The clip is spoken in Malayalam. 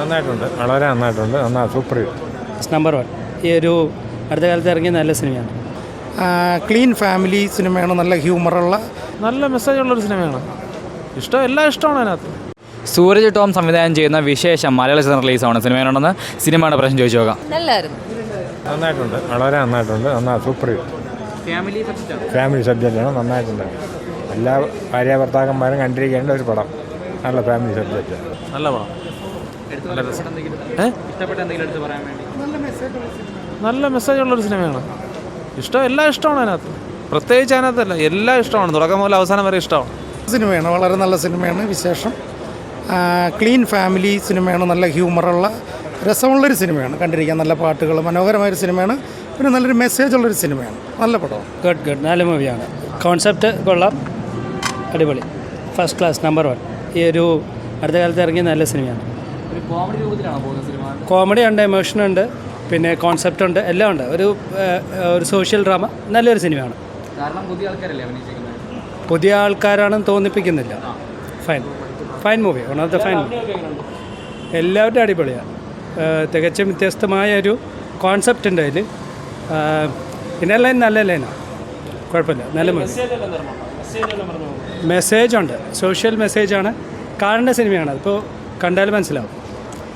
നന്നായിട്ടുണ്ട്, വളരെ നന്നായിട്ടുണ്ട്. Super number 1. ഈ ഒരു അടുത്ത കാലത്ത് ഇറങ്ങിയ നല്ല സിനിമയാണ്. ക്ലീൻ ഫാമിലി സിനിമയാണ്. നല്ല ഹ്യൂമറുള്ള നല്ല മെസ്സേജുള്ളൊരു സിനിമയാണ്. എല്ലാം ഇഷ്ടമാണ് അതിനകത്ത്. സൂരജ് ടോം സംവിധാനം ചെയ്യുന്ന വിശേഷം മലയാള ചിത്രം റിലീസാണ്. സിനിമയാണെന്ന് സിനിമയുടെ പ്രശ്നം ചോദിച്ചു നോക്കാം. നന്നായിട്ടുണ്ട്, വളരെ നന്നായിട്ടുണ്ട്. സൂപ്പർ ഫാമിലി സബ്ജക്റ്റാണ്. നന്നായിട്ടുണ്ട്. എല്ലാ ഭാര്യ ഭർത്താക്കന്മാരും കണ്ടിരിക്കേണ്ട ഒരു പടം. നല്ല ഫാമിലി സബ്ജക്റ്റ്. നല്ല പടം. നല്ല മെസ്സേജുള്ളൊരു സിനിമയാണ്. എല്ലാം ഇഷ്ടമാണ് അതിനകത്ത്. പ്രത്യേകിച്ച് അതിനകത്തല്ല, എല്ലാം ഇഷ്ടമാണ്. തുടക്കം മുതൽ അവസാനം വരെ ഇഷ്ടമാണ്. സിനിമയാണ്, വളരെ നല്ല സിനിമയാണ്. വിശേഷം ക്ലീൻ ഫാമിലി സിനിമയാണ്. നല്ല ഹ്യൂമറുള്ള രസമുള്ളൊരു സിനിമയാണ്. കണ്ടിരിക്കാൻ നല്ല പാട്ടുകൾ, മനോഹരമായൊരു സിനിമയാണ്. പിന്നെ നല്ലൊരു മെസ്സേജ് ഉള്ളൊരു സിനിമയാണ്. നല്ല പടം. ഗുഡ് നല്ല മൂവിയാണ്. കോൺസെപ്റ്റ് കൊള്ളാം, അടിപൊളി, ഫസ്റ്റ് ക്ലാസ്, നമ്പർ 1. ഈ ഒരു അടുത്ത കാലത്ത് ഇറങ്ങിയ നല്ല സിനിമയാണ്. കോമഡി ഉണ്ട്, എമോഷൻ ഉണ്ട്, പിന്നെ കോൺസെപ്റ്റ് ഉണ്ട്, എല്ലാം ഉണ്ട്. ഒരു സോഷ്യൽ ഡ്രാമ, നല്ലൊരു സിനിമയാണ്. പുതിയ ആൾക്കാരാണെന്ന് തോന്നിപ്പിക്കുന്നില്ല. Fine movie, one of the fine movie. എല്ലാവരും അടിപൊളിയാണ്. തികച്ചും വ്യത്യസ്തമായ ഒരു കോൺസെപ്റ്റ് ഉണ്ട് അതിൽ. പിന്നെ ലൈൻ നല്ല ലൈനാണ്, കുഴപ്പമില്ല, നല്ല മൂവി. മെസ്സേജുണ്ട്, സോഷ്യൽ മെസ്സേജാണ്. കാണേണ്ട സിനിമയാണ്. അതിപ്പോൾ കണ്ടാൽ മനസ്സിലാവും.